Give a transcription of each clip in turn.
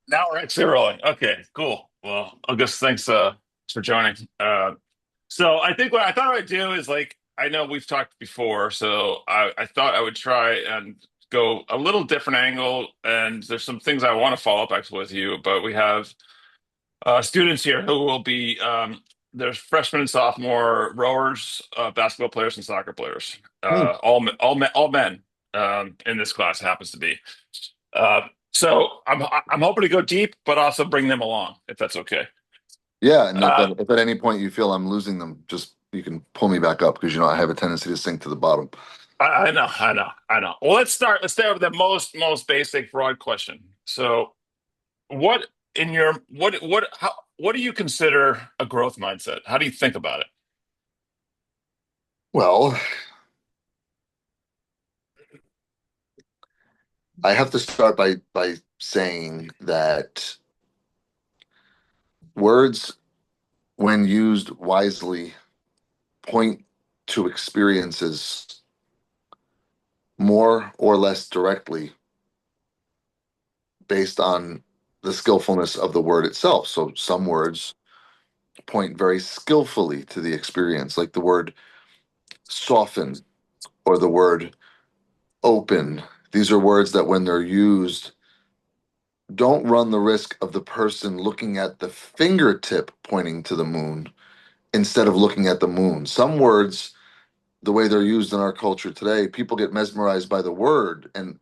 Now we're actually rolling. Okay, cool. Well, I guess thanks for joining. So I think what I thought I'd do is like I know we've talked before, so I thought I would try and go a little different angle. And there's some things I want to follow up actually with you, but we have students here who will be there's freshmen and sophomore rowers, basketball players, and soccer players. Hmm. All men in this class happens to be. So I'm hoping to go deep, but also bring them along if that's okay. Yeah, and Uh, if at any point you feel I'm losing them, just you can pull me back up because I have a tendency to sink to the bottom. I know, I know, I know. Well, let's start. Let's start with the most basic broad question. So, what in your what do you consider a growth mindset? How do you think about it? Well, I have to start by saying that words, when used wisely, point to experiences more or less directly based on the skillfulness of the word itself. So some words point very skillfully to the experience, like the word soften or the word open. These are words that, when they're used, don't run the risk of the person looking at the fingertip pointing to the moon instead of looking at the moon. Some words, the way they're used in our culture today, people get mesmerized by the word, and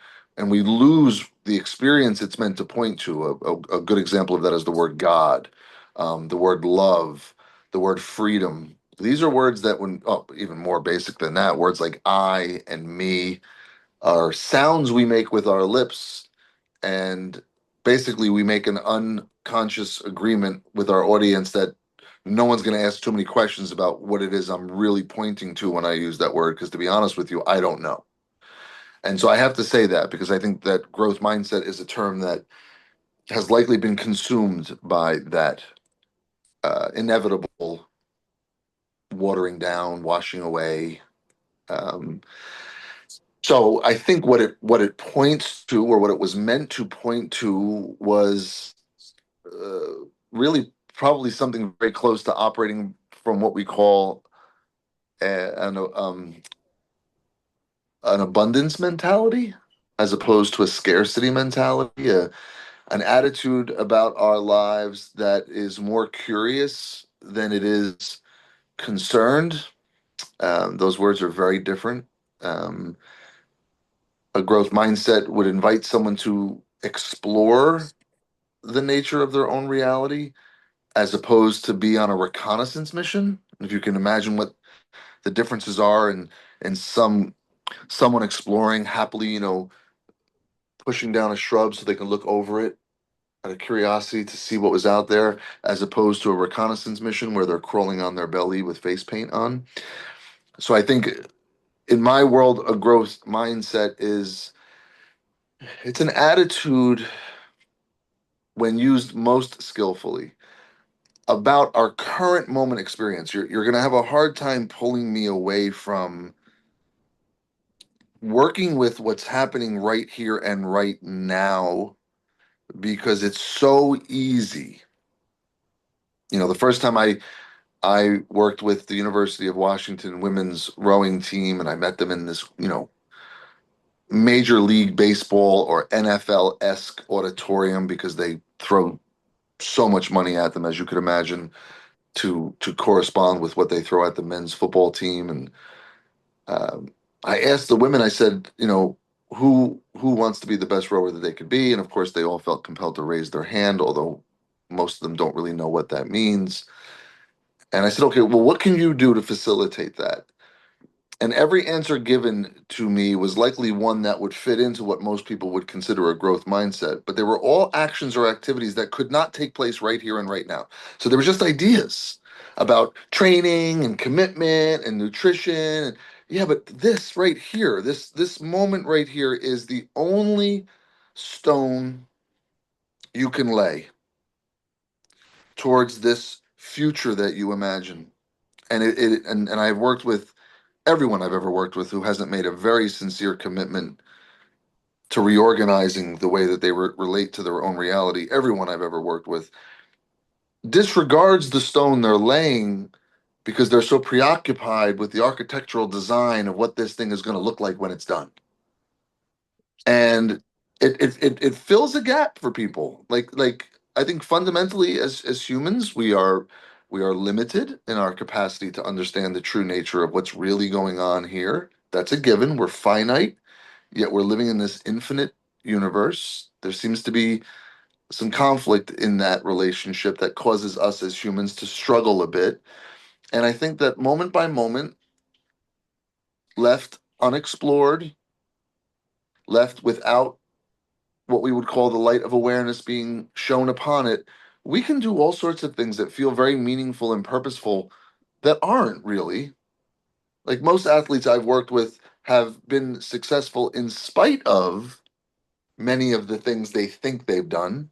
we lose the experience it's meant to point to. A good example of that is the word God, the word love, the word freedom. These are words that, when even more basic than that, words like I and me are sounds we make with our lips, and basically we make an unconscious agreement with our audience that no one's going to ask too many questions about what it is I'm really pointing to when I use that word, because to be honest with you, I don't know. And so I have to say that because I think that growth mindset is a term that has likely been consumed by that inevitable watering down, washing away. um, So I think what it points to, or what it was meant to point to, was really probably something very close to operating from what we call an abundance mentality, as opposed to a scarcity mentality, an attitude about our lives that is more curious than it is concerned. Those words are very different. Um, a growth mindset would invite someone to explore the nature of their own reality, as opposed to be on a reconnaissance mission. If you can imagine what the differences are in someone exploring happily, pushing down a shrub so they can look over it out of curiosity to see what was out there, as opposed to a reconnaissance mission where they're crawling on their belly with face paint on. So I think, in my world, a growth mindset is, it's an attitude, when used most skillfully, about our current moment experience. You're going to have a hard time pulling me away from working with what's happening right here and right now, because it's so easy. The first time I worked with the University of Washington women's rowing team, and I met them in this, major league baseball or NFL-esque auditorium, because they throw so much money at them, as you could imagine, to correspond with what they throw at the men's football team. And um, I asked the women, I said, who wants to be the best rower that they could be? And of course, they all felt compelled to raise their hand, although most of them don't really know what that means. And I said, okay, well, what can you do to facilitate that? And every answer given to me was likely one that would fit into what most people would consider a growth mindset, but they were all actions or activities that could not take place right here and right now. So there were just ideas about training and commitment and nutrition. Yeah, but this right here, this moment right here, is the only stone you can lay towards this future that you imagine. And I've worked with everyone I've ever worked with who hasn't made a very sincere commitment to reorganizing the way that they relate to their own reality. Everyone I've ever worked with disregards the stone they're laying because they're so preoccupied with the architectural design of what this thing is going to look like when it's done. And it fills a gap for people. Like I think fundamentally as humans, we are limited in our capacity to understand the true nature of what's really going on here. That's a given. We're finite, yet we're living in this infinite universe. There seems to be some conflict in that relationship that causes us as humans to struggle a bit. And I think that moment by moment, left unexplored, left without what we would call the light of awareness being shown upon it, we can do all sorts of things that feel very meaningful and purposeful that aren't really. Like most athletes I've worked with have been successful in spite of many of the things they think they've done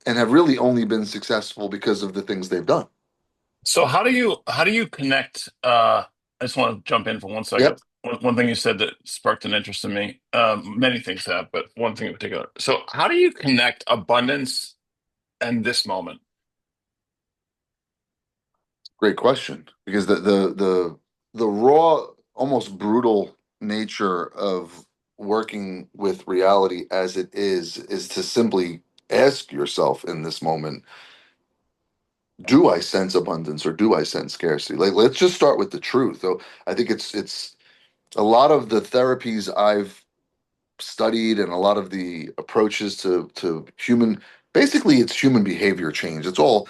and have really only been successful because of the things they've done. So how do you connect? I just want to jump in for one second. Yep. One thing you said that sparked an interest in me. Many things have, but one thing in particular. So how do you connect abundance and this moment? Great question. Because the raw, almost brutal nature of working with reality as it is to simply ask yourself in this moment, do I sense abundance or do I sense scarcity? Like let's just start with the truth. So I think it's a lot of the therapies I've studied and a lot of the approaches to human, basically it's human behavior change. It's all,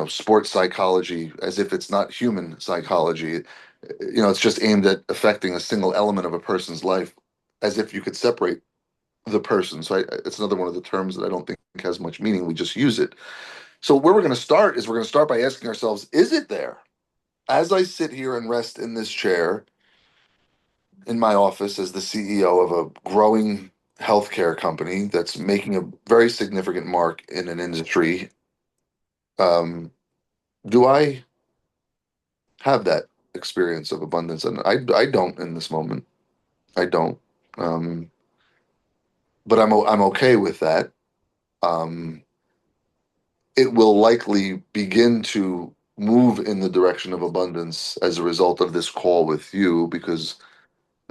sports psychology, as if it's not human psychology. It's just aimed at affecting a single element of a person's life, as if you could separate the person. So it's another one of the terms that I don't think has much meaning. We just use it. So where we're going to start is we're going to start by asking ourselves, is it there? As I sit here and rest in this chair in my office as the CEO of a growing healthcare company that's making a very significant mark in an industry, um, do I have that experience of abundance? And I don't in this moment. I don't. Um, but I'm okay with that. Um, it will likely begin to move in the direction of abundance as a result of this call with you, because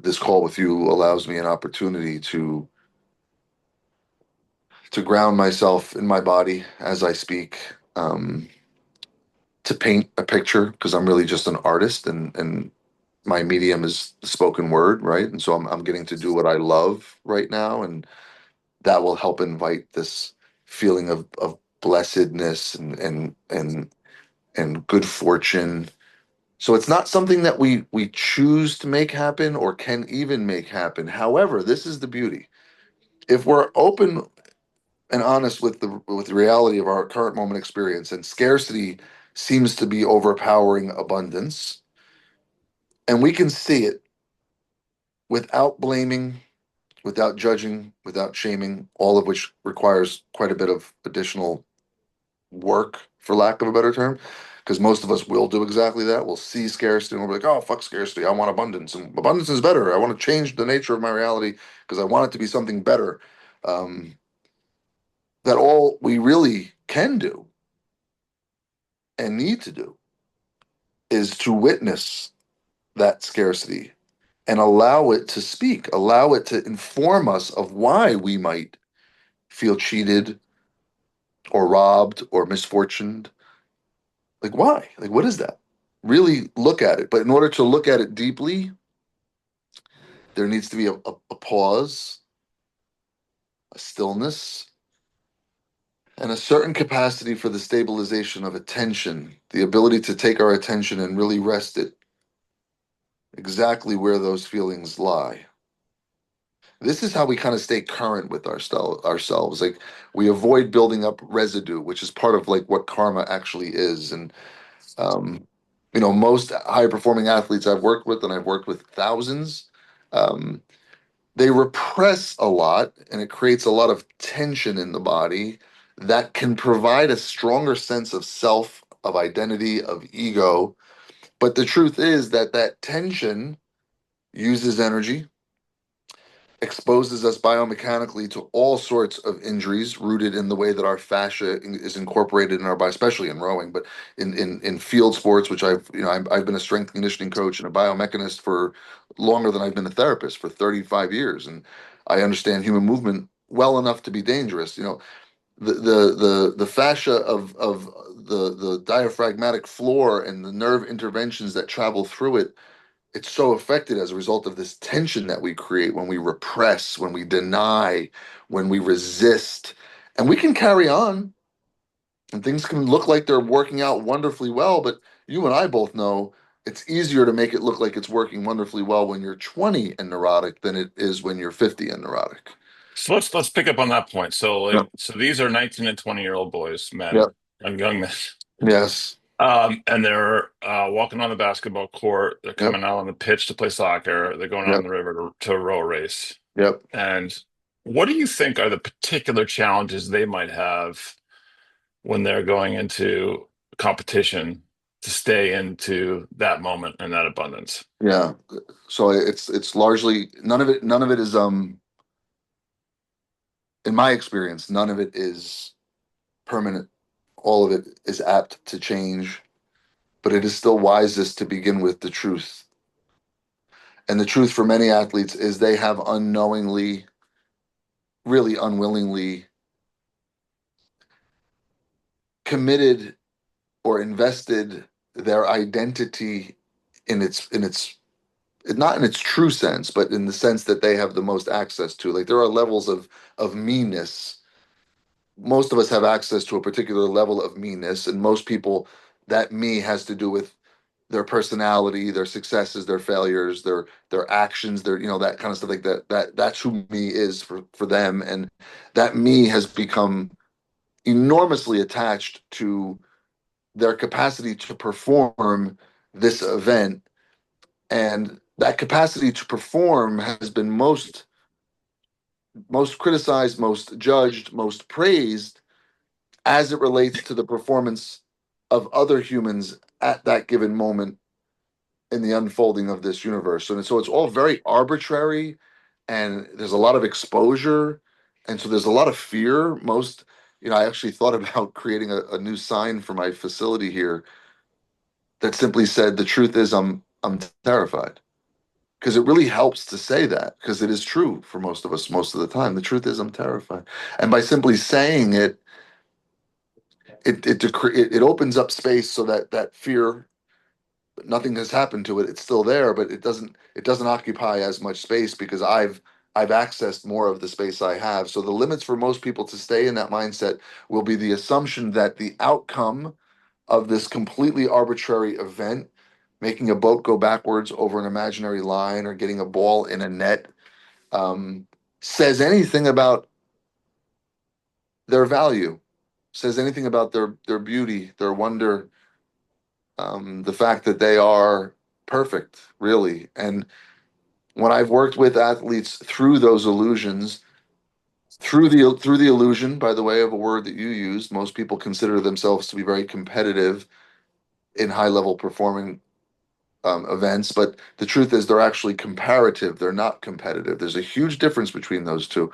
this call with you allows me an opportunity to ground myself in my body as I speak, to paint a picture because I'm really just an artist, and my medium is the spoken word, right? And so I'm getting to do what I love right now, and that will help invite this feeling of blessedness and good fortune. So it's not something that we choose to make happen or can even make happen. However, this is the beauty. If we're open and honest with the reality of our current moment experience, and scarcity seems to be overpowering abundance, and we can see it without blaming, without judging, without shaming, all of which requires quite a bit of additional work, for lack of a better term, because most of us will do exactly that. We'll see scarcity and we'll be like, oh, fuck scarcity, I want abundance, and abundance is better. I want to change the nature of my reality because I want it to be something better. um, that all we really can do and need to do is to witness that scarcity and allow it to speak, allow it to inform us of why we might feel cheated or robbed or misfortuned. Like, why? Like, what is that? Really look at it. But in order to look at it deeply, there needs to be a pause, a stillness, and a certain capacity for the stabilization of attention, the ability to take our attention and really rest it exactly where those feelings lie. This is how we kind of stay current with ourselves. Like we avoid building up residue, which is part of like what karma actually is. And um, most high performing athletes I've worked with, and I've worked with thousands, um, they repress a lot, and it creates a lot of tension in the body that can provide a stronger sense of self, of identity, of ego. But the truth is that that tension uses energy. exposes us biomechanically to all sorts of injuries rooted in the way that our fascia is incorporated in our body, especially in rowing, but in field sports, which I've been a strength conditioning coach and a biomechanist for longer than I've been a therapist, for 35 years, and I understand human movement well enough to be dangerous. The fascia of the diaphragmatic floor and the nerve interventions that travel through it, it's so affected as a result of this tension that we create when we repress, when we deny, when we resist. And we can carry on and things can look like they're working out wonderfully well, but you and I both know it's easier to make it look like it's working wonderfully well when you're 20 and neurotic than it is when you're 50 and neurotic. So let's pick up on that point. So Yep. these are 19 and 20-year-old boys, men, Yep. and young men. Yes. And they're walking on the basketball court. They're Yep. coming out on the pitch to play soccer. They're going out on Yep. the river to row a race. Yep. And what do you think are the particular challenges they might have when they're going into competition to stay into that moment and that abundance? Yeah. So it's largely none of it is in my experience, none of it is permanent. All of it is apt to change, but it is still wisest to begin with the truth. And the truth for many athletes is they have unknowingly, really unwillingly committed or invested their identity in its not in its true sense, but in the sense that they have the most access to. Like there are levels of meanness. Most of us have access to a particular level of meanness, and most people, that me has to do with their personality, their successes, their failures, their actions, their that kind of stuff like that. That's who me is for them, and that me has become enormously attached to their capacity to perform this event, and that capacity to perform has been most criticized, most judged, most praised as it relates to the performance of other humans at that given moment in the unfolding of this universe. And so it's all very arbitrary, and there's a lot of exposure. And so there's a lot of fear. I actually thought about creating a new sign for my facility here that simply said, "The truth is, I'm terrified." Because it really helps to say that, because it is true for most of us most of the time. The truth is, I'm terrified. And by simply saying it, it opens up space so that that fear, nothing has happened to it. It's still there, but it doesn't occupy as much space because I've accessed more of the space I have. So the limits for most people to stay in that mindset will be the assumption that the outcome of this completely arbitrary event, making a boat go backwards over an imaginary line or getting a ball in a net, um, says anything about their value, says anything about their beauty, their wonder, the fact that they are perfect, really. And when I've worked with athletes through those illusions, through the illusion, by the way, of a word that you used, most people consider themselves to be very competitive in high level performing events, but the truth is they're actually comparative. They're not competitive. There's a huge difference between those two.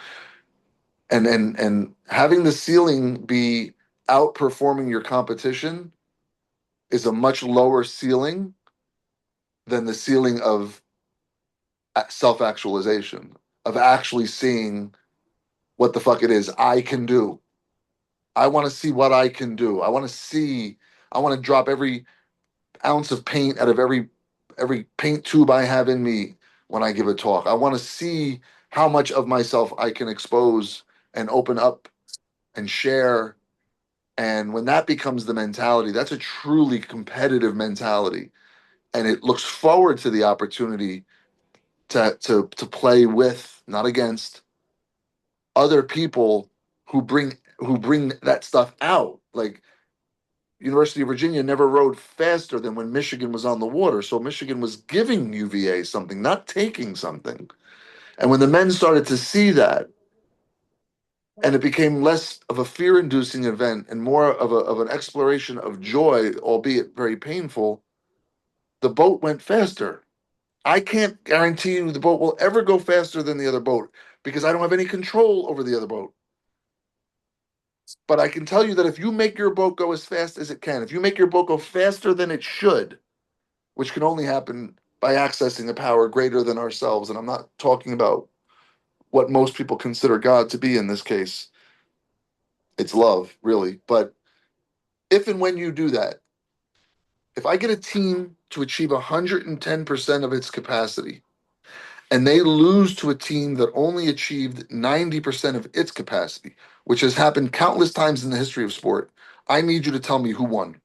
And having the ceiling be outperforming your competition is a much lower ceiling than the ceiling of self-actualization, of actually seeing what the fuck it is I can do. I want to see what I can do. I want to drop every ounce of paint out of every paint tube I have in me when I give a talk. I want to see how much of myself I can expose and open up and share. And when that becomes the mentality, that's a truly competitive mentality. And it looks forward to the opportunity to play with, not against, other people who bring that stuff out. Like University of Virginia never rode faster than when Michigan was on the water. So Michigan was giving UVA something, not taking something. And when the men started to see that, and it became less of a fear-inducing event and more of an exploration of joy, albeit very painful, the boat went faster. I can't guarantee you the boat will ever go faster than the other boat because I don't have any control over the other boat. But I can tell you that if you make your boat go as fast as it can, if you make your boat go faster than it should, which can only happen by accessing a power greater than ourselves, and I'm not talking about what most people consider God to be in this case, it's love, really. But if and when you do that, if I get a team to achieve 110% of its capacity and they lose to a team that only achieved 90% of its capacity, which has happened countless times in the history of sport, I need you to tell me who won.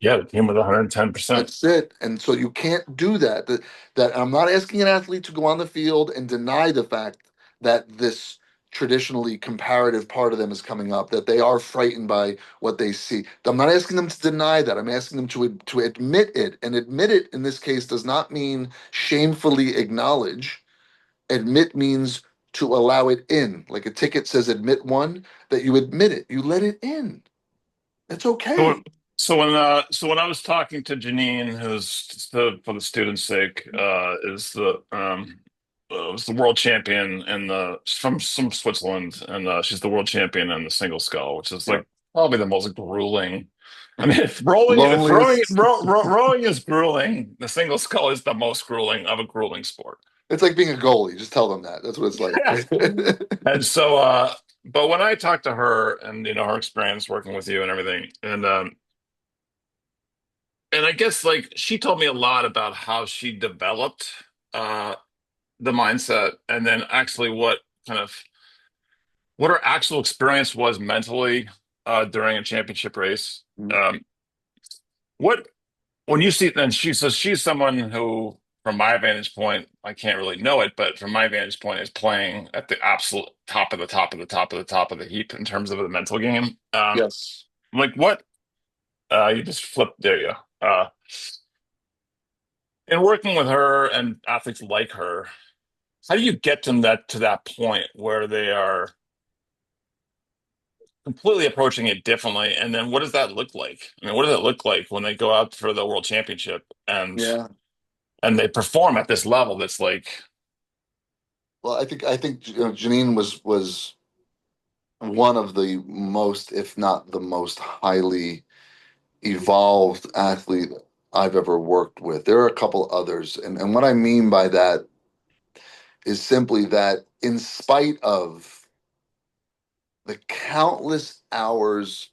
Yeah, the team with 110%. That's it. And so you can't do that. That I'm not asking an athlete to go on the field and deny the fact that this traditionally comparative part of them is coming up, that they are frightened by what they see. I'm not asking them to deny that. I'm asking them to admit it. And admit it in this case does not mean shamefully acknowledge. Admit means to allow it in. Like a ticket says admit one, that you admit it. You let it in. It's So, okay. so when I was talking to Janine, for the student's sake, is the was the world champion and the from Switzerland, and she's the world champion in the single scull, which is Yeah. like probably the most grueling. I mean, if Loneliest. rowing is grueling, the single scull is the most grueling of a grueling sport. It's like being a goalie. Just tell them that. That's what it's like. And so, but when I talked to her and her experience working with you and everything, and I guess like she told me a lot about how she developed uh the mindset and then actually kind of what her actual experience was mentally during a championship race. Um what when you see and she says she's someone who from my vantage point, I can't really know it, but from my vantage point is playing at the absolute top of the top of the top of the top of the heap in terms of the mental game. Yes. Like what you just flipped there you go. In working with her and athletes like her, how do you get them to that point where they are completely approaching it differently? And then what does that look like? I mean, what does it look like when they go out for the world championship Yeah. and they perform at this level that's like, Well, I think Janine was one of the most, if not the most highly evolved athlete I've ever worked with. There are a couple others, and what I mean by that is simply that in spite of the countless hours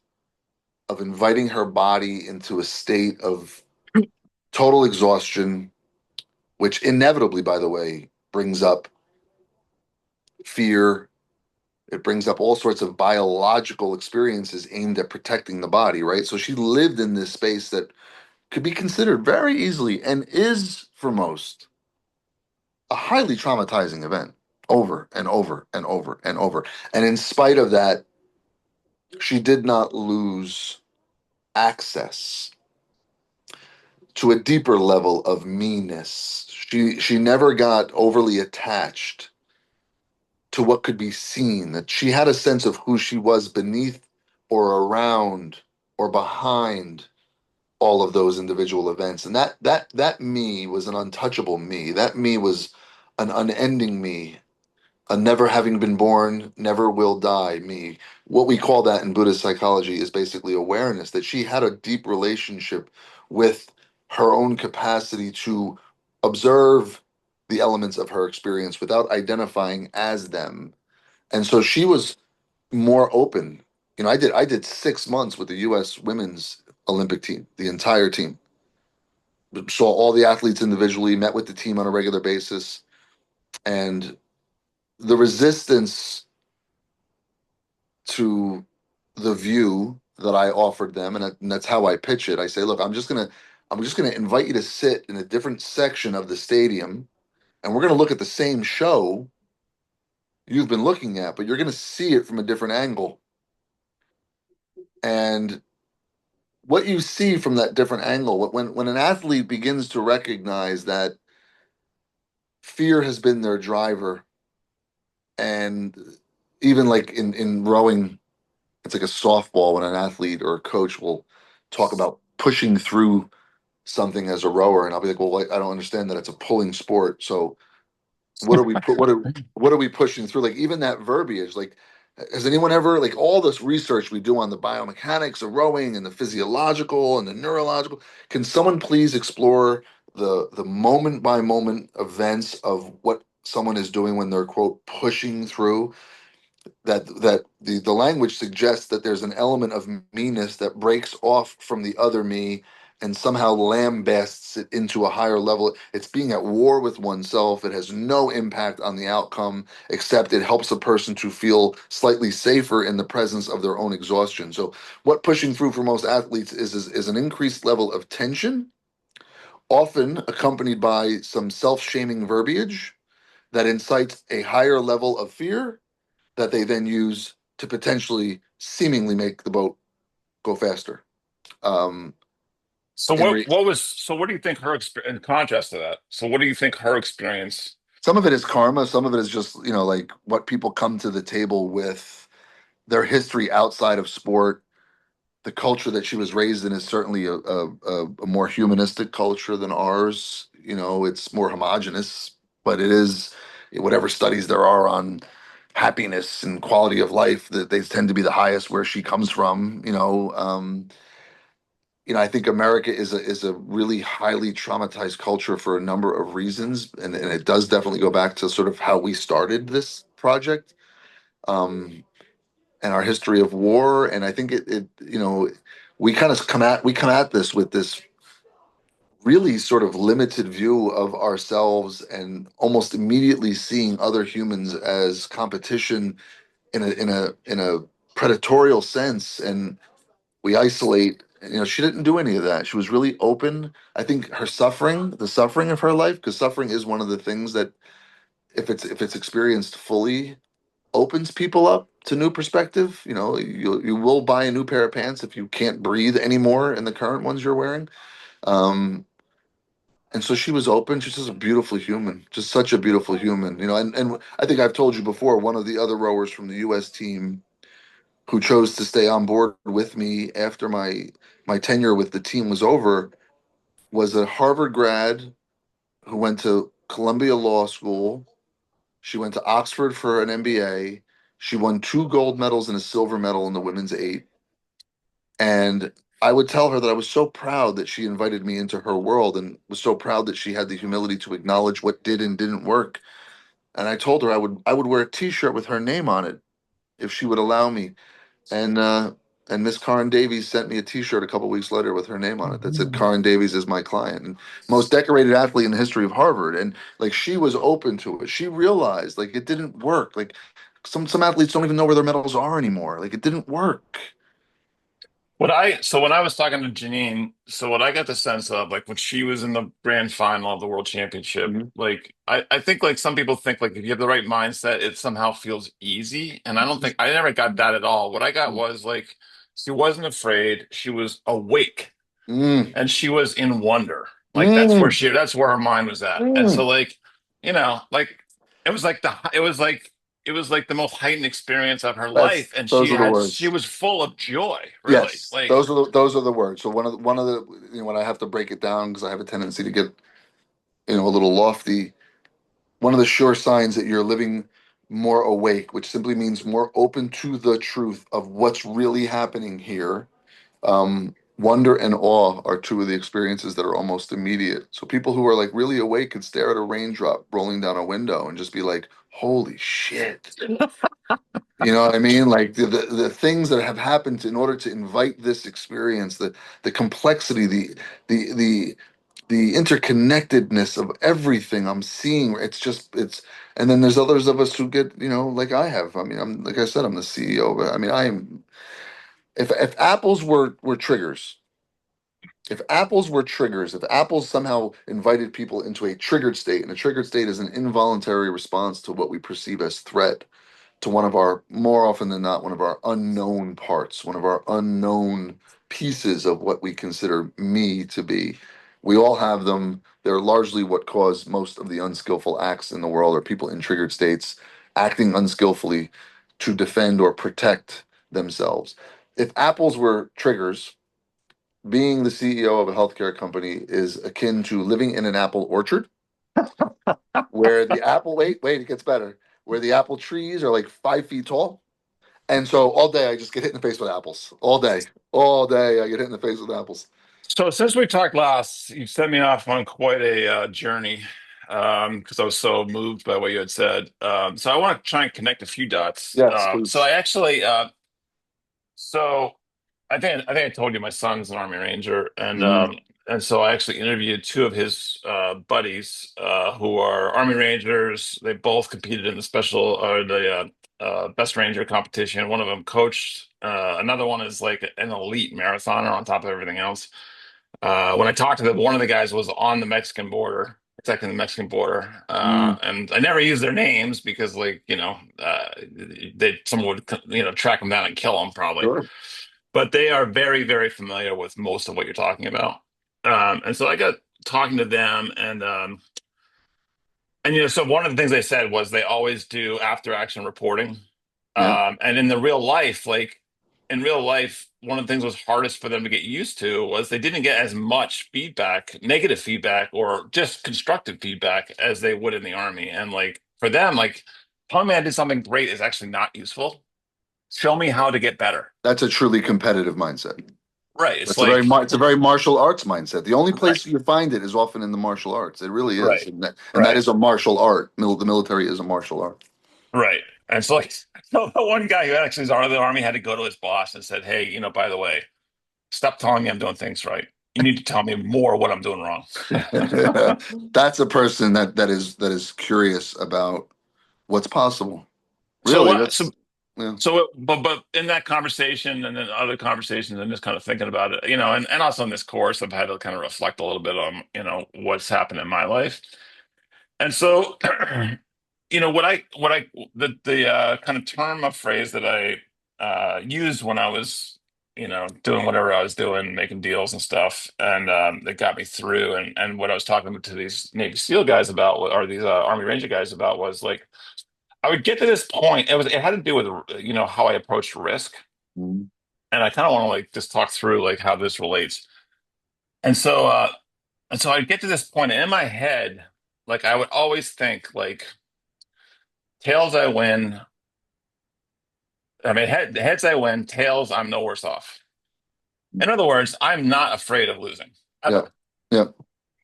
of inviting her body into a state of total exhaustion, which inevitably, by the way, brings up fear. It brings up all sorts of biological experiences aimed at protecting the body, right? So she lived in this space that could be considered very easily and is for most a highly traumatizing event over and over and over and over. And in spite of that, she did not lose access to a deeper level of meanness. She never got overly attached to what could be seen, that she had a sense of who she was beneath or around or behind all of those individual events. And that me was an untouchable me. That me was an unending me, a never having been born, never will die me. What we call that in Buddhist psychology is basically awareness, that she had a deep relationship with her own capacity to observe the elements of her experience without identifying as them. And so she was more open. I did 6 months with the US women's Olympic team, the entire team. Saw all the athletes individually, met with the team on a regular basis, and the resistance to the view that I offered them, and that's how I pitch it. I say, look, I'm just gonna invite you to sit in a different section of the stadium, and we're gonna look at the same show you've been looking at, but you're gonna see it from a different angle. And what you see from that different angle, when an athlete begins to recognize that fear has been their driver, and even like in rowing, it's like a softball when an athlete or a coach will talk about pushing through something as a rower, and I'll be like, well, I don't understand that it's a pulling sport. So what are we put what are we pushing through? Like even that verbiage, like has anyone ever like all this research we do on the biomechanics of rowing and the physiological and the neurological, can someone please explore the moment by moment events of what someone is doing when they're quote pushing through? That the language suggests that there's an element of meanness that breaks off from the other me and somehow lambasts it into a higher level. It's being at war with oneself. It has no impact on the outcome, except it helps a person to feel slightly safer in the presence of their own exhaustion. So, what pushing through for most athletes is an increased level of tension, often accompanied by some self shaming verbiage that incites a higher level of fear that they then use to potentially seemingly make the boat go faster. Um, So in re- what do you think her experience in contrast to that? So what do you think her experience? some of it is karma, some of it is just like what people come to the table with, their history outside of sport. The culture that she was raised in is certainly a more humanistic culture than ours. It's more homogenous, but it is whatever studies there are on happiness and quality of life that they tend to be the highest where she comes from. I think America is a really highly traumatized culture for a number of reasons, and it does definitely go back to sort of how we started this project, and our history of war. And I think we come at this with this really sort of limited view of ourselves, and almost immediately seeing other humans as competition in a predatorial sense, and we isolate. She didn't do any of that. She was really open. I think the suffering of her life, because suffering is one of the things that, if it's experienced fully, opens people up to new perspective. You will buy a new pair of pants if you can't breathe anymore in the current ones you're wearing. Um, and so she was open. She's just a beautiful human, just such a beautiful human. And I think I've told you before, one of the other rowers from the U.S. team who chose to stay on board with me after my tenure with the team was over was a Harvard grad who went to Columbia Law School. She went to Oxford for an MBA. She won two gold medals and a silver medal in the women's eight. And I would tell her that I was so proud that she invited me into her world, and was so proud that she had the humility to acknowledge what did and didn't work. And I told her I would wear a T-shirt with her name on it if she would allow me. And Miss Karen Davies sent me a T-shirt a couple weeks later with her name on it that said Karen Davies is my client, and most decorated athlete in the history of Harvard. And like she was open to it. She realized like it didn't work. Like some athletes don't even know where their medals are anymore. Like it didn't work. When I was talking to Janine, so what I got the sense of, like when she was in the grand final of the world championship, Mhm. like I think like some people think like if you have the right mindset, it somehow feels easy. And I don't think I never got that at all. What I got was like she wasn't afraid, she was awake Mm, and she was in wonder. Like mm, that's where her mind was at. And so mm. like, like it was like it was like the most heightened experience of her life. And Those are the she words. was full of joy, really. Yes, Like those are the words. So one of the when I have to break it down because I have a tendency to get a little lofty. One of the sure signs that you're living more awake, which simply means more open to the truth of what's really happening here. Wonder and awe are two of the experiences that are almost immediate. So people who are like really awake could stare at a raindrop rolling down a window and just be like, "Holy shit." You know what I mean? Like the things that have happened in order to invite this experience, the complexity, the the interconnectedness of everything I'm seeing. And then there's others of us who get, like I have. I mean, I'm like I said, I'm the CEO, but I mean, if apples were triggers, if apples somehow invited people into a triggered state, and a triggered state is an involuntary response to what we perceive as threat, to one of our, more often than not, one of our unknown parts, one of our unknown pieces of what we consider me to be. We all have them. They're largely what cause most of the unskillful acts in the world, or people in triggered states acting unskillfully to defend or protect themselves. If apples were triggers, being the CEO of a healthcare company is akin to living in an apple orchard where the apple, wait, it gets better, where the apple trees are like 5 feet tall. And so all day I just get hit in the face with apples. All day I get hit in the face with apples. So since we talked last, you sent me off on quite a journey because I was so moved by what you had said. So I want to try and connect a few dots. Yes, So please. I actually, so I think I told you my son's an Army Ranger, Mhm. and so I actually interviewed two of his buddies who are Army Rangers. They both competed in the Best Ranger competition. One of them coached. Another one is like an elite marathoner on top of everything else. When I talked to them, one of the guys was on the Mexican border, protecting the Mexican border, Mm, and I never used their names because, like, someone would, track them down and kill them probably. sure. But they are very, very familiar with most of what you're talking about, and so I got talking to them, and so one of the things they said was they always do after action reporting. Yeah, And in the real life, like in real life, one of the things that was hardest for them to get used to was they didn't get as much feedback, negative feedback, or just constructive feedback as they would in the army. And like for them, like telling me I did something great is actually not useful. Show me how to get better. that's a truly competitive mindset. Right. It's It's a very like, it's a very martial arts mindset. The only right, place you find it is often in the martial arts. It really is, right, and that right. is a martial art. The military is a martial art. Right. And so like so the one guy who actually is out of the army had to go to his boss and said, hey, by the way, stop telling me I'm doing things right. You need to tell me more what I'm doing wrong. That's a person that is curious about what's possible. So Really, what? that's yeah, But in that conversation and then other conversations, I'm just kind of thinking about it, and also in this course, I've had to kind of reflect a little bit on, what's happened in my life. And so, what I the kind of term of phrase that I used when I was, doing whatever I was doing, making deals and stuff, and that got me through. And what I was talking to these Navy SEAL guys about, or these Army Ranger guys about, was like I would get to this point. It had to do with how I approached risk, mm, and I kind of want to like just talk through like how this relates. And so I'd get to this point and in my head, like I would always think like tails I win. I mean, heads I win, tails I'm no worse off. In other words, I'm not afraid of losing yeah, ever. yeah.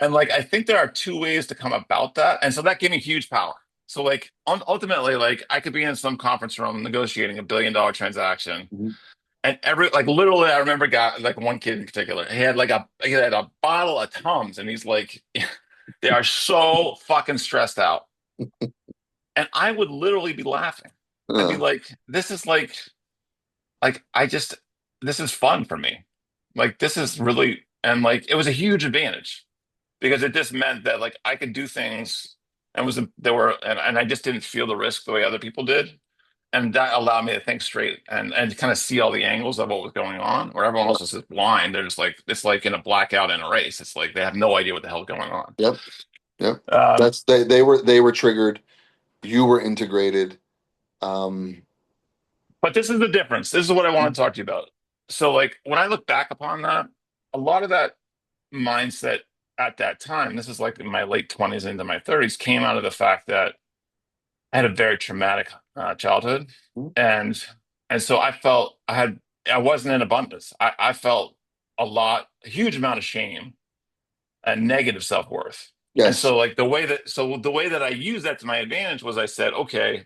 And like I think there are two ways to come about that, and so that gave me huge power. So like ultimately, like I could be in some conference room negotiating $1 billion transaction. Mhm. And like literally, I remember got like one kid in particular. He had a bottle of Tums, and he's like, they are so fucking stressed out. And I would literally be laughing. I'd be Yeah, like, this is like this is fun for me. Like this is really, and like it was a huge advantage because it just meant that like I could do things and and I just didn't feel the risk the way other people did. And that allowed me to think straight and kind of see all the angles of what was going on, where everyone yeah, else is just blind. They're just like it's like in a blackout in a race. It's like they have no idea what the hell's going on. yep, yep. Um, They were triggered. You were integrated. Um, but this is the difference. This is what I want to talk to you about. So, like when I look back upon that, a lot of that mindset at that time, this is like in my late 20s into my 30s, came out of the fact that I had a very traumatic childhood, and so I wasn't in abundance. I felt a huge amount of shame and negative self-worth. And yes. so like the way that I used that to my advantage was I said, okay,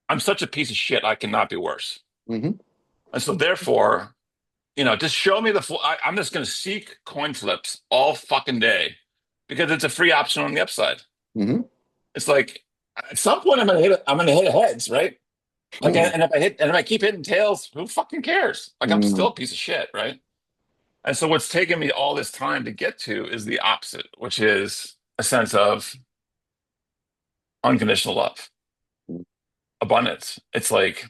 I'm such a piece of shit, I cannot be worse. Hmm. And so therefore, just show me I'm just going to seek coin flips all fucking day because it's a free option on the upside. Hmm. It's like at some point I'm gonna hit heads, right? Like, and if I keep hitting tails, who fucking cares? Like, I'm still Mm, a piece of shit, right? And so, what's taken me all this time to get to is the opposite, which is a sense of unconditional love, abundance. It's like,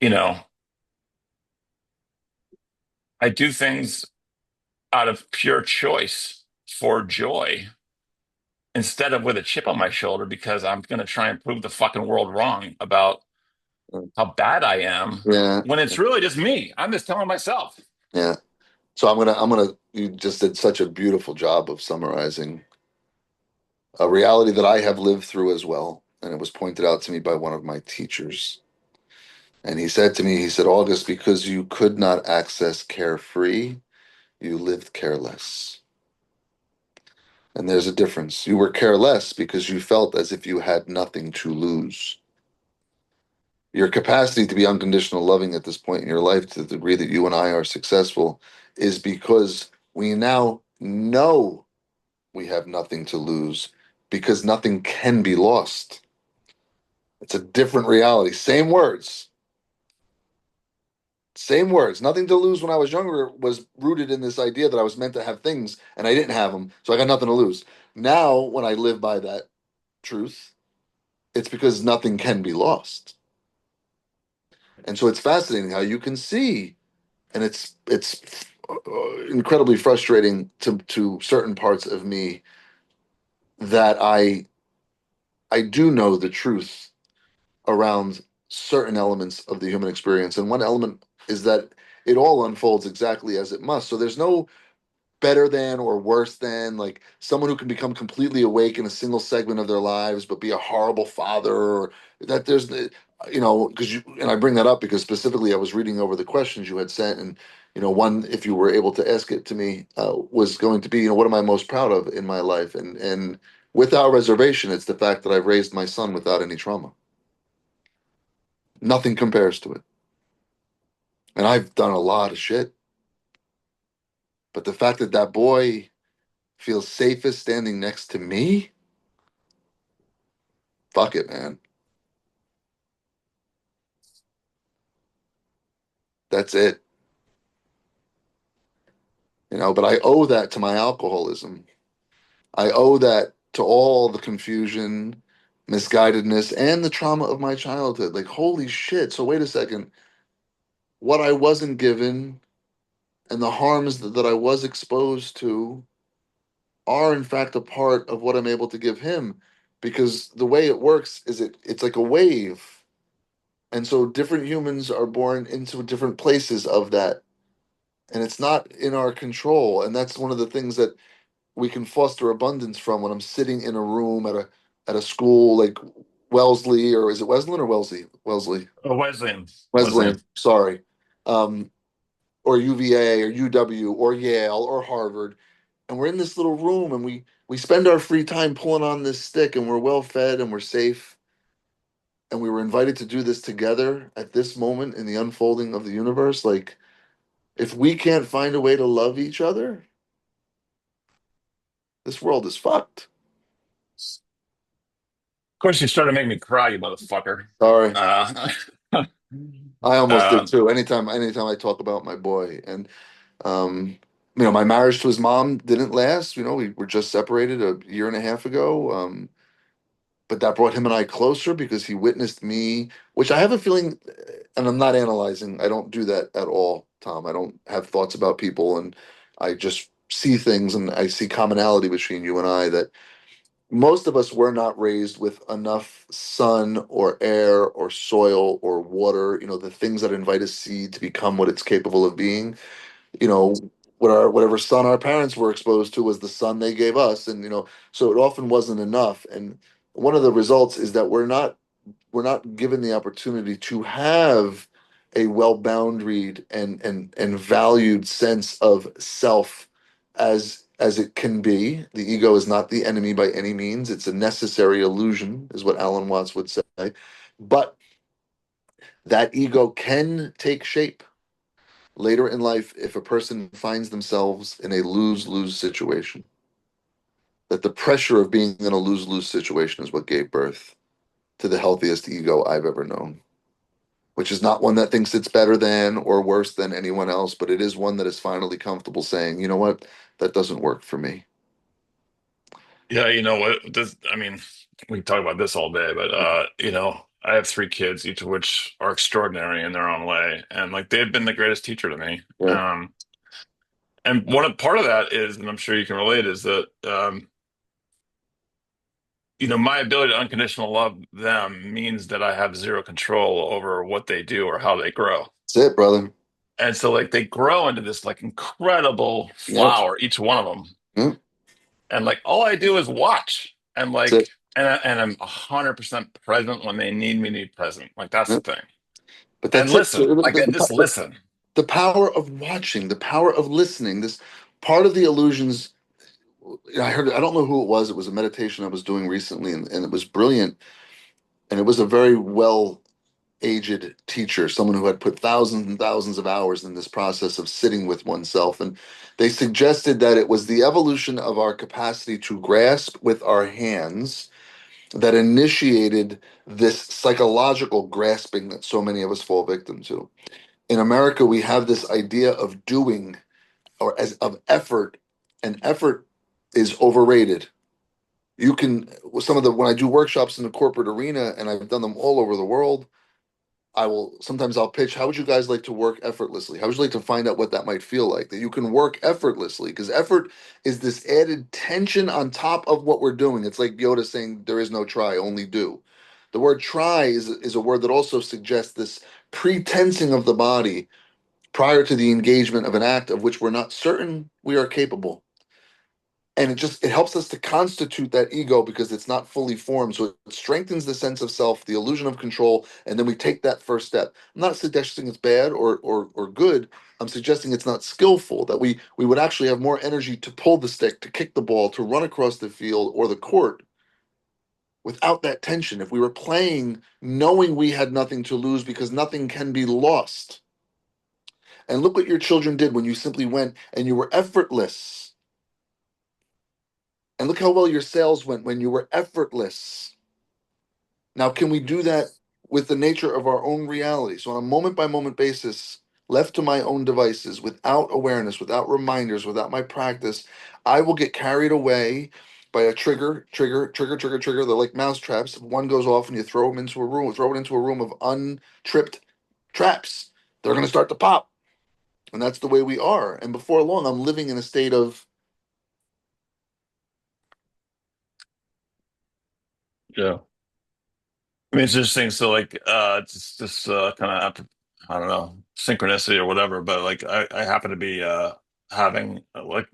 you know, I do things out of pure choice for joy instead of with a chip on my shoulder because I'm going to try and prove the fucking world wrong about how bad I am yeah. when it's really just me. I'm just telling myself. Yeah. So I'm gonna you just did such a beautiful job of summarizing a reality that I have lived through as well. And it was pointed out to me by one of my teachers. And he said to me, he said, August, because you could not access carefree, you lived careless. And there's a difference. You were careless because you felt as if you had nothing to lose. Your capacity to be unconditional loving at this point in your life, to the degree that you and I are successful, is because we now know we have nothing to lose because nothing can be lost. It's a different reality. Same words. Nothing to lose when I was younger was rooted in this idea that I was meant to have things and I didn't have them. So I got nothing to lose. Now, when I live by that truth, it's because nothing can be lost. And so it's fascinating how you can see, and it's incredibly frustrating to certain parts of me that I do know the truth around certain elements of the human experience. And one element is that it all unfolds exactly as it must. So there's no better than or worse than, like someone who can become completely awake in a single segment of their lives but be a horrible father, or that there's the, because you, and I bring that up because specifically I was reading over the questions you had sent, and one, if you were able to ask it to me, was going to be, what am I most proud of in my life, and without reservation it's the fact that I've raised my son without any trauma. Nothing compares to it. And I've done a lot of shit, but the fact that that boy feels safest standing next to me, fuck it, man. That's it. But I owe that to my alcoholism. I owe that to all the confusion, misguidedness, and the trauma of my childhood. Like, holy shit. So, wait a second. What I wasn't given and the harms that I was exposed to are, in fact, a part of what I'm able to give him. Because the way it works is it's like a wave. And so different humans are born into different places of that. And it's not in our control. And that's one of the things that we can foster abundance from when I'm sitting in a room at a school like Wellesley, or is it Wesleyan or Wellesley? Wellesley. Oh, Wesleyan. Wesleyan. Wesleyan, sorry. Um, or UVA or UW or Yale or Harvard. And we're in this little room and we spend our free time pulling on this stick, and we're well fed and we're safe. And we were invited to do this together at this moment in the unfolding of the universe. Like, if we can't find a way to love each other, this world is fucked. Of course, you started making me cry, you motherfucker. Sorry. Uh, I almost did uh, too. Anytime I talk about my boy, and um, my marriage to his mom didn't last. We were just separated a year and a half ago. But that brought him and I closer because he witnessed me, which I have a feeling, and I'm not analyzing. I don't do that at all, Tom. I don't have thoughts about people, and I just see things, and I see commonality between you and I, that most of us were not raised with enough sun or air or soil or water, the things that invite a seed to become what it's capable of being. you know whatever sun our parents were exposed to was the sun they gave us, and so it often wasn't enough. And one of the results is that we're not given the opportunity to have a well boundaried and valued sense of self as it can be. The ego is not the enemy by any means. It's a necessary illusion, is what Alan Watts would say. But that ego can take shape later in life if a person finds themselves in a lose-lose situation. That the pressure of being in a lose-lose situation is what gave birth to the healthiest ego I've ever known, which is not one that thinks it's better than or worse than anyone else, but it is one that is finally comfortable saying, you know what, that doesn't work for me. yeah, you know what? This, I mean, we can talk about this all day, but I have three kids, each of which are extraordinary in their own way, and like they've been the greatest teacher to me. Yeah, And part of that is, and I'm sure you can relate, is that my ability to unconditional love them means that I have zero control over what they do or how they grow. that's it, brother. And so like they grow into this like incredible Yep. flower, each one of them. Yep. And like all I do is watch and That's like it. and I'm 100% present when they need me to be present. Like that's the Yep. thing. But And that's it. So listen, like and just listen. the power of watching, the power of listening, this part of the illusions. I heard, I don't know who it was. It was a meditation I was doing recently, and it was brilliant. And it was a very well aged teacher, someone who had put thousands and thousands of hours in this process of sitting with oneself. And they suggested that it was the evolution of our capacity to grasp with our hands that initiated this psychological grasping that so many of us fall victim to. In America, we have this idea of doing, or as of effort, and effort is overrated. You can, with some of the, when I do workshops in the corporate arena, and I've done them all over the world, I will sometimes I'll pitch, how would you guys like to work effortlessly? How would you like to find out what that might feel like? That you can work effortlessly, because effort is this added tension on top of what we're doing. It's like Yoda saying there is no try, only do. The word try is a word that also suggests this pretensing of the body prior to the engagement of an act of which we're not certain we are capable. And it helps us to constitute that ego because it's not fully formed, so it strengthens the sense of self, the illusion of control, and then we take that first step. I'm not suggesting it's bad or good. I'm suggesting it's not skillful, that we would actually have more energy to pull the stick, to kick the ball, to run across the field or the court without that tension, if we were playing knowing we had nothing to lose because nothing can be lost. And look what your children did when you simply went and you were effortless. And look how well your sales went when you were effortless. Now, can we do that with the nature of our own reality? So, on a moment by moment basis, left to my own devices, without awareness, without reminders, without my practice, I will get carried away by a trigger. They're like mouse traps. One goes off and you throw them into a room, throw it into a room of untripped traps. They're going to start to pop. And that's the way we are. And before long, I'm living in a state of, Yeah. I mean, it's interesting. So, like, it's just kind of, I don't know, synchronicity or whatever. But like, I happen to be having, like,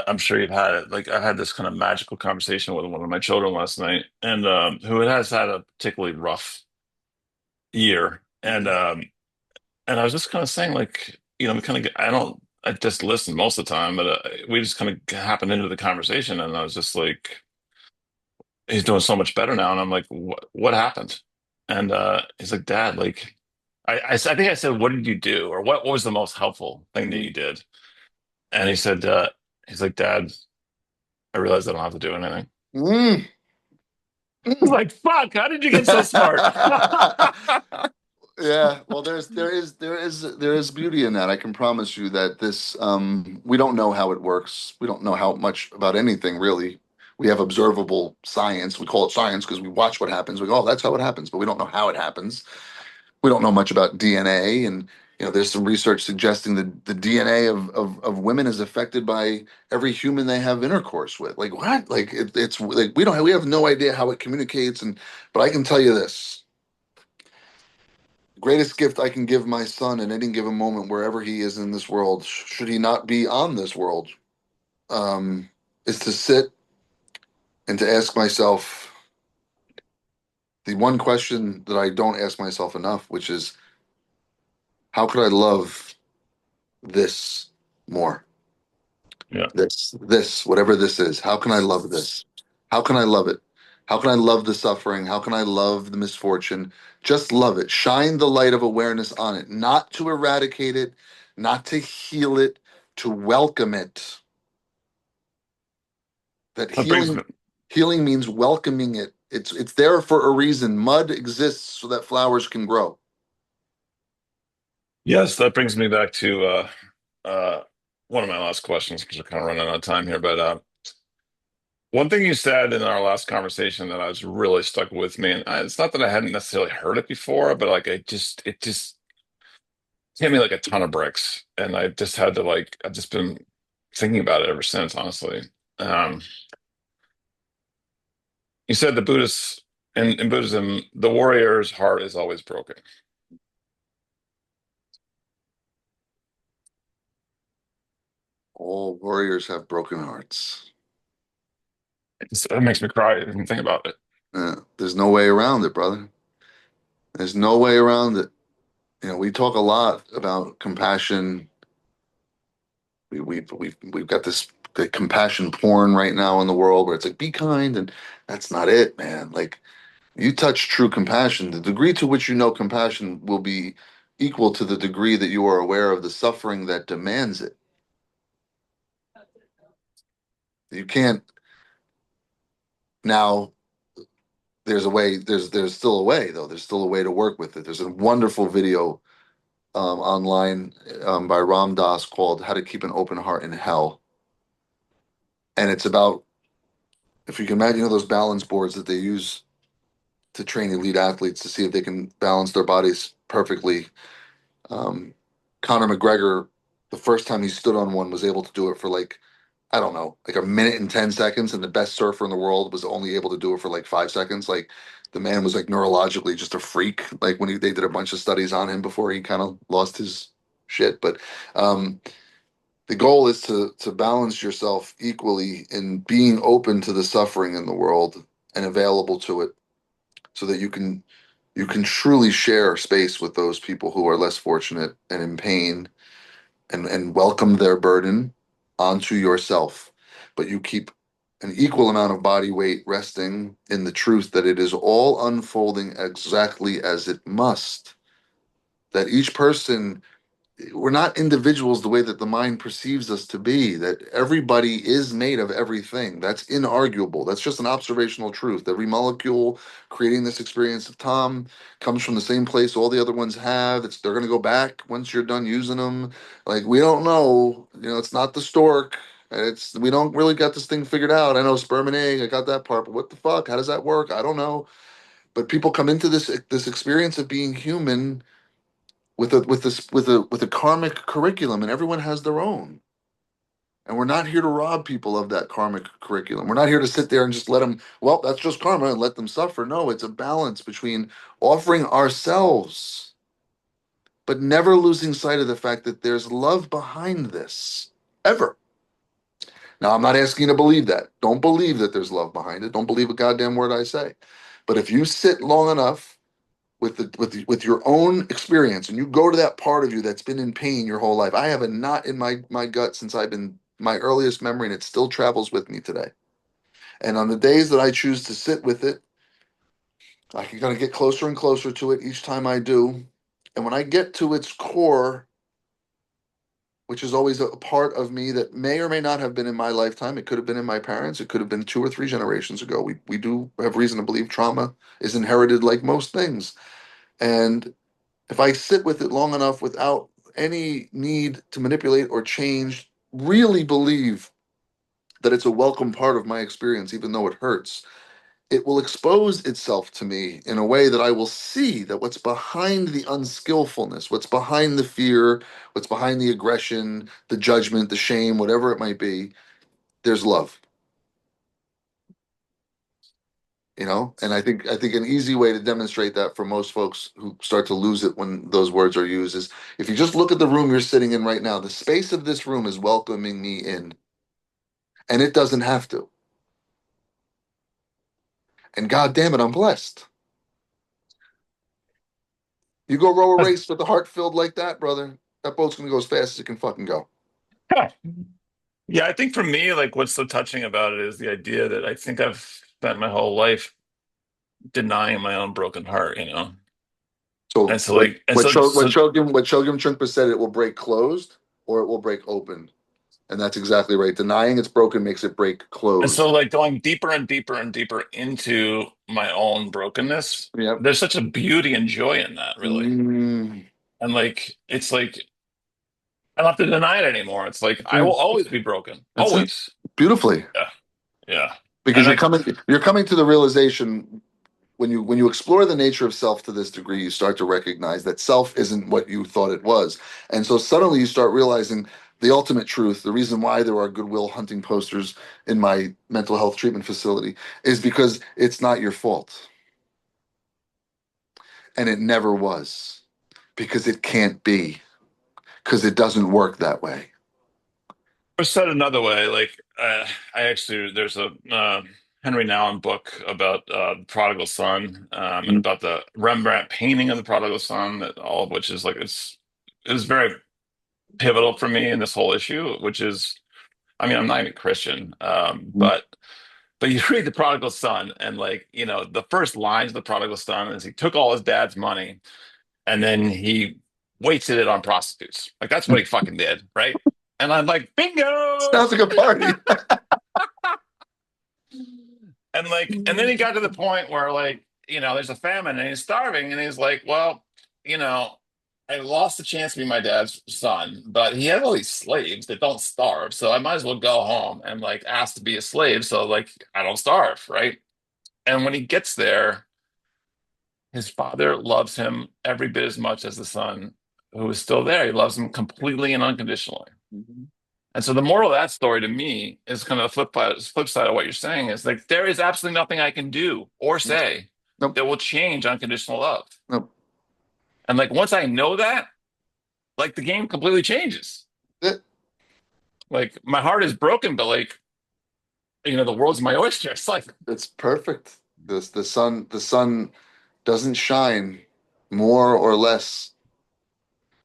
I'm sure you've had it. Like, I had this kind of magical conversation with one of my children last night, and who has had a particularly rough year, and I was just kind of saying, like, we kind of, I just listen most of the time, but we just kind of happened into the conversation, and I was just like, he's doing so much better now. And I'm like, what happened? And he's like, Dad, like, I think I said, what did you do? Or what was the most helpful thing that mm, you did? And he said, he's like, Dad, I realized I don't have to do anything. mm, I was mm. like, fuck, how did you get so smart? Yeah, well, there is beauty in that. I can promise you that this we don't know how it works. We don't know how much about anything really. We have observable science. We call it science because we watch what happens. We go, oh, that's how it happens, but we don't know how it happens. We don't know much about DNA, and there's some research suggesting that the DNA of women is affected by every human they have intercourse with. Like what? Like it's like we have no idea how it communicates, and but I can tell you this greatest gift I can give my son at any given moment, wherever he is in this world, should he not be on this world, um, is to sit and to ask myself the one question that I don't ask myself enough, which is, how could I love this more? Yeah. Whatever this is, how can I love this? How can I love it? How can I love the suffering? How can I love the misfortune? Just love it. Shine the light of awareness on it, not to eradicate it, not to heal it, to welcome it. That That brings healing me, healing means welcoming it. It's there for a reason. Mud exists so that flowers can grow. yes, that brings me back to uh, one of my last questions because we're kind of running out of time here. But one thing you said in our last conversation that I was really stuck with me, and it's not that I hadn't necessarily heard it before, but like it just hit me like a ton of bricks, and I just had to like I've just been thinking about it ever since, honestly. Um, you said the Buddhists in Buddhism, the warrior's heart is always broken. All warriors have broken hearts. It makes me cry even think about it. There's no way around it, brother. There's no way around it. We talk a lot about compassion. We've got this the compassion porn right now in the world where it's like be kind, and that's not it, man. Like you touch true compassion, the degree to which you know compassion will be equal to the degree that you are aware of the suffering that demands it. You can't now. There's a way. There's still a way though. There's still a way to work with it. There's a wonderful video online by Ram Dass called "How to Keep an Open Heart in Hell," and it's about if you can imagine those balance boards that they use to train elite athletes to see if they can balance their bodies perfectly. Um, Conor McGregor, the first time he stood on one, was able to do it for like, I don't know, like a minute and 10 seconds. And the best surfer in the world was only able to do it for like 5 seconds. Like the man was like neurologically just a freak. Like when they did a bunch of studies on him before he kind of lost his shit. But um, the goal is to balance yourself equally in being open to the suffering in the world and available to it so that you can truly share space with those people who are less fortunate and in pain and welcome their burden onto yourself. But you keep an equal amount of body weight resting in the truth that it is all unfolding exactly as it must. That each person we're not individuals the way that the mind perceives us to be, that everybody is made of everything. That's inarguable. That's just an observational truth. Every molecule creating this experience of Tom comes from the same place all the other ones have. They're going to go back once you're done using them. Like we don't know, it's not the stork. We don't really got this thing figured out. I know sperm and egg, I got that part, but what the fuck? How does that work? I don't know. But people come into this experience of being human with a karmic curriculum, and everyone has their own. And we're not here to rob people of that karmic curriculum. We're not here to sit there and just let them, well, that's just karma and let them suffer. No, it's a balance between offering ourselves, but never losing sight of the fact that there's love behind this. Ever. Now, I'm not asking you to believe that. Don't believe that there's love behind it. Don't believe a goddamn word I say. But if you sit long enough with your own experience and you go to that part of you that's been in pain your whole life. I have a knot in my gut since I've been my earliest memory, and it still travels with me today. And on the days that I choose to sit with it, I can kind of get closer and closer to it each time I do. And when I get to its core, which is always a part of me that may or may not have been in my lifetime, it could have been in my parents, it could have been 2 or 3 generations ago. We do have reason to believe trauma is inherited like most things. And if I sit with it long enough without any need to manipulate or change, really believe that it's a welcome part of my experience, even though it hurts, it will expose itself to me in a way that I will see that what's behind the unskillfulness, what's behind the fear, what's behind the aggression, the judgment, the shame, whatever it might be, there's love. And I think an easy way to demonstrate that for most folks who start to lose it when those words are used is if you just look at the room you're sitting in right now, the space of this room is welcoming me in, and it doesn't have to. And god damn it, I'm blessed. You go row a race with the heart filled like that, brother, that boat's gonna go as fast as it can fucking go. Yeah, I think for me, like what's so touching about it is the idea that I think I've spent my whole life denying my own broken heart. So And so like and what so Cho, so what Chogyam Trungpa said, it will break closed or it will break open. And that's exactly right. Denying it's broken makes it break and so closed. like going deeper and deeper and deeper into my own brokenness, Yep. there's such a beauty and joy in that, really. Mm, And like it's like I don't have to deny it anymore. It's like I will always be broken. that's it. Always. Beautifully. Yeah. Yeah. Because And you're coming to the realization when you explore the nature of self to this degree, you start to recognize that self isn't what you thought it was. And so suddenly you start realizing the ultimate truth, the reason why there are Goodwill Hunting posters in my mental health treatment facility is because it's not your fault. And it never was. Because it can't be. Because it doesn't work that way. Or said another way, like I actually there's a Henry Nouwen book about the prodigal son, and about the Rembrandt painting of the prodigal son, that all of which is like it's very pivotal for me in this whole issue, which is, I mean, I'm not even Christian, but you read the prodigal son, and like, the first lines of the prodigal son is he took all his dad's money and then he wasted it on prostitutes. Like that's what he fucking did, right? And I'm like, bingo. Sounds like a party. And like, and then he got to the point where like, there's a famine and he's starving, and he's like, well, you know, I lost the chance to be my dad's son, but he has all these slaves that don't starve, so I might as well go home and like ask to be a slave, so like I don't starve, right? And when he gets there, his father loves him every bit as much as the son who is still there. He loves him completely and unconditionally. Mhm. And so the moral of that story to me is kind of the flip side of what you're saying, is like there is absolutely nothing I can do or say Nope. that will change unconditional love. Nope. And like once I know that, like the game completely changes. It, Like my heart is broken, but like, the world's my oyster. It's like, it's perfect. The sun doesn't shine more or less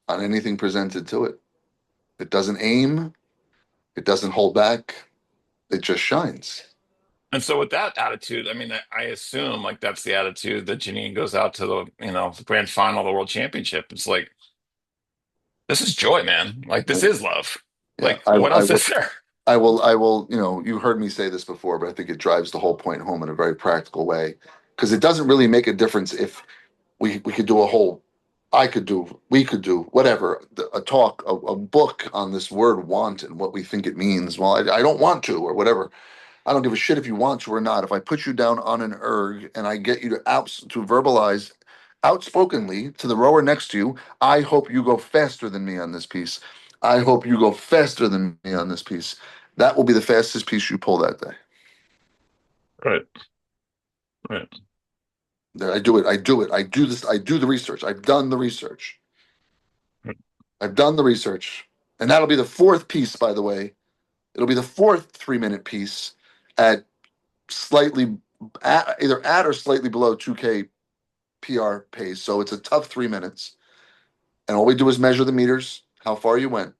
on anything presented to it. It doesn't aim. It doesn't hold back. It just shines. and so with that attitude, I mean, I assume like that's the attitude that Janine goes out to the, the grand final of the world championship. It's like, this is joy, man. Like this is love. Yeah, Like what else is there? I will, you heard me say this before, but I think it drives the whole point home in a very practical way. Because it doesn't really make a difference if we could do a whole, we could do whatever, a talk, a book on this word want and what we think it means. Well, I don't want to, or whatever. I don't give a shit if you want to or not. If I put you down on an erg and I get you to verbalize outspokenly to the rower next to you, I hope you go faster than me on this piece. I hope you go faster than me on this piece. That will be the fastest piece you pull that day. Right, right. I do it. I do it. I do this. I do the research. I've done the research. I've done the research. And that'll be the fourth piece, by the way. It'll be the fourth 3 minute piece at slightly either at or slightly below 2K PR pace. So it's a tough 3 minutes. And all we do is measure the meters, how far you went.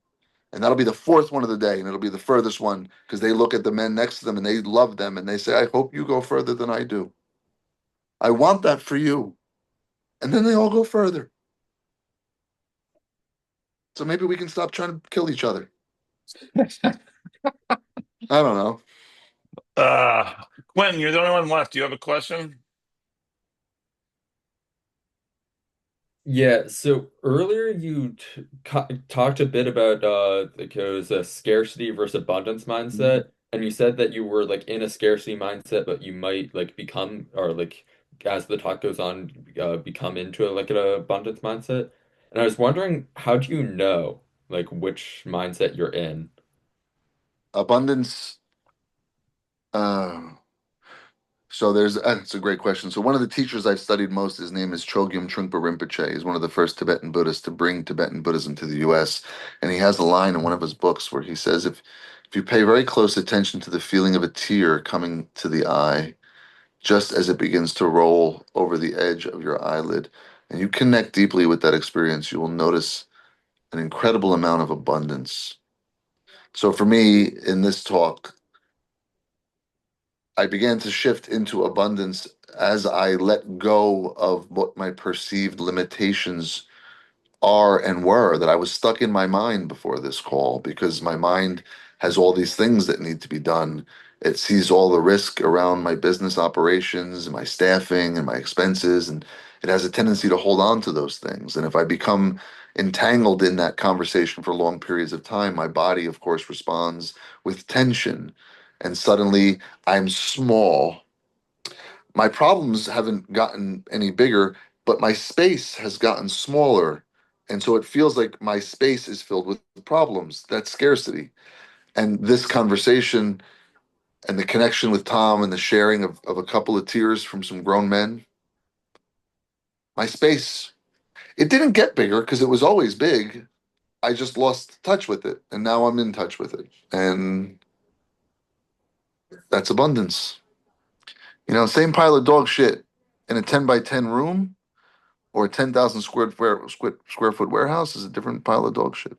And that'll be the fourth one of the day. And it'll be the furthest one because they look at the men next to them and they love them. And they say, I hope you go further than I do. I want that for you. And then they all go further. So maybe we can stop trying to kill each other. I don't know. Uh, Quentin, you're the only one left. Do you have a question? Yeah, so earlier you t talked a bit about like it was a scarcity versus abundance mindset, and you said that you were like in a scarcity mindset, but you might like become or like as the talk goes on, become into like an abundance mindset. And I was wondering, how do you know like which mindset you're in? Abundance. Uh, So it's a great question. So one of the teachers I've studied most, his name is Chogyam Trungpa Rinpoche. He's one of the first Tibetan Buddhists to bring Tibetan Buddhism to the U.S. And he has a line in one of his books where he says, if you pay very close attention to the feeling of a tear coming to the eye, just as it begins to roll over the edge of your eyelid, and you connect deeply with that experience, you will notice an incredible amount of abundance. So for me, in this talk, I began to shift into abundance as I let go of what my perceived limitations are and were, that I was stuck in my mind before this call because my mind has all these things that need to be done. It sees all the risk around my business operations and my staffing and my expenses, and it has a tendency to hold on to those things. And if I become entangled in that conversation for long periods of time, my body, of course, responds with tension. And suddenly I'm small. My problems haven't gotten any bigger, but my space has gotten smaller. And so it feels like my space is filled with problems. That's scarcity. And this conversation and the connection with Tom and the sharing of a couple of tears from some grown men, my space, it didn't get bigger because it was always big. I just lost touch with it, and now I'm in touch with it, and that's abundance. Same pile of dog shit in a 10 by 10 room or a 10,000 square foot warehouse is a different pile of dog shit.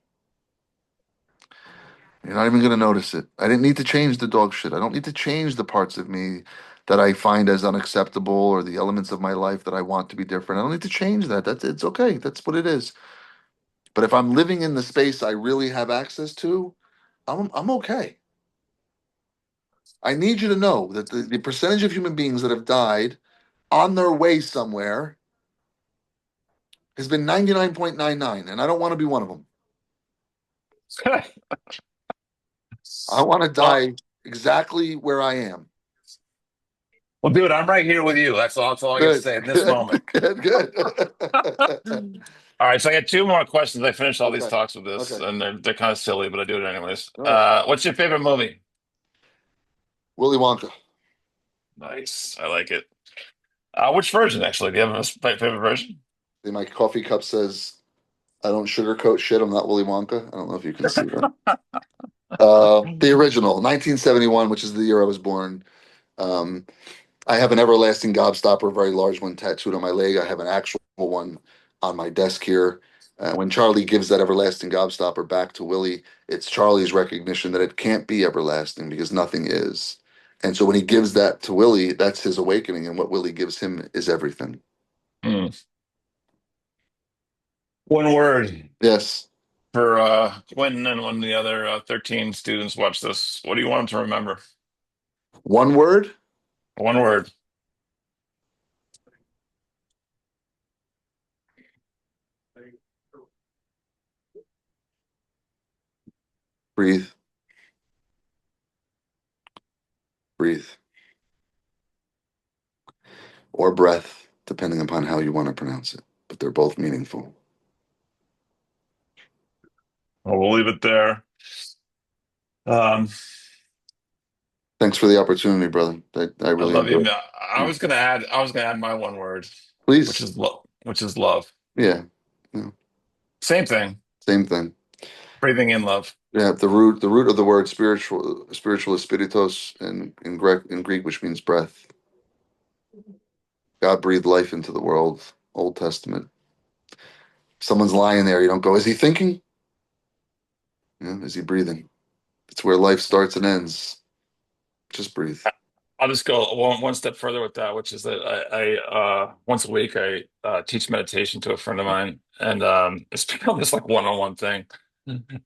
You're not even going to notice it. I didn't need to change the dog shit. I don't need to change the parts of me that I find as unacceptable or the elements of my life that I want to be different. I don't need to change that. It's okay. That's what it is. But if I'm living in the space I really have access to, I'm okay. I need you to know that the percentage of human beings that have died on their way somewhere has been 99.99, and I don't want to be one of them. I want to Well, die exactly where I am. well, dude, I'm right here with you. That's all I got to Good, say in this good, moment. good, good. All right, so I got two more questions. I finished all these Okay, talks with this, okay. and they're kind of silly, but I do it anyways. All right. What's your favorite movie? Willy Wonka. Nice, I like it. Which version, actually? Do you have a favorite version? My coffee cup says, I don't sugarcoat shit. I'm not Willy Wonka. I don't know if you can see that. The original, 1971, which is the year I was born. Um, I have an everlasting gobstopper, a very large one tattooed on my leg. I have an actual one on my desk here. When Charlie gives that everlasting gobstopper back to Willie, it's Charlie's recognition that it can't be everlasting because nothing is. And so when he gives that to Willie, that's his awakening. And what Willie gives him is everything. Hmm. One word Yes. for Quentin and when the other 13 students watch this. What do you want them to remember? One word, One word. breathe, breathe, or breath, depending upon how you want to pronounce it. But they're both meaningful. Well, we'll leave it there. Um, Thanks for the opportunity, brother. I I really love you. enjoyed I it. was gonna add my one word, which Please. is love. Which is love. Yeah. Yeah. Same thing. Same thing. Breathing in love. Yeah, the root of the word spiritual is spiritos in Greek, which means breath. God breathed life into the world. Old Testament. Someone's lying there. You don't go, is he thinking? Is he breathing? It's where life starts and ends. Just breathe. I'll just go one step further with that, which is that I once a week I teach meditation to a friend of mine, and it's become this like one-on-one thing.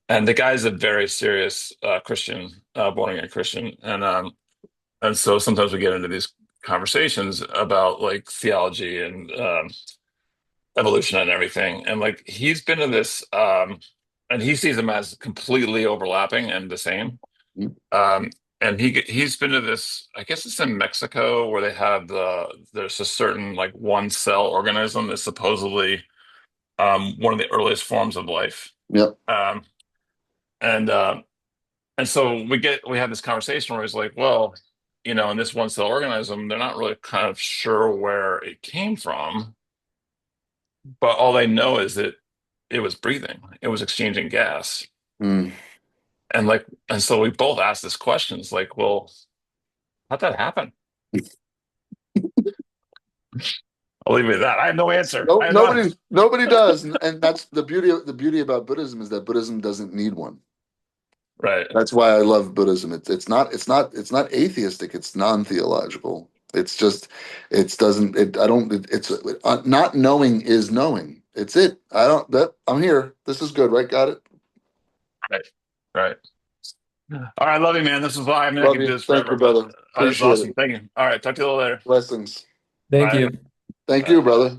And the guy's a very serious Christian, born again Christian, and so sometimes we get into these conversations about like theology and evolution and everything. And like he's been in this, and he sees them as completely overlapping and the same. Um, and he's been to this, I guess it's in Mexico, where they have there's a certain like one cell organism that's supposedly one of the earliest forms of life. Yep. Um, and uh, and so we have this conversation where he's like, well, in this one cell organism, they're not really kind of sure where it came from, but all they know is that it was breathing, it was exchanging gas. Mm. And so we both asked this question. It's like, well, how'd that happen? I'll leave it at that. I have no answer. No, I have not. nobody does, and that's the beauty about Buddhism is that Buddhism doesn't need one. Right. That's why I love Buddhism. It's not atheistic. It's non-theological. It's just it doesn't it I don't it's not knowing is knowing. It's it. I don't that I'm here. This is good, right? Got it. Right. Right. All right. Love you, man. This is why I Love could do you. this Thank you, forever, but brother. this is Appreciate awesome. it. Thank you. All right. Talk to you a little later. Blessings. Thank Bye. you. Thank Bye. you, brother.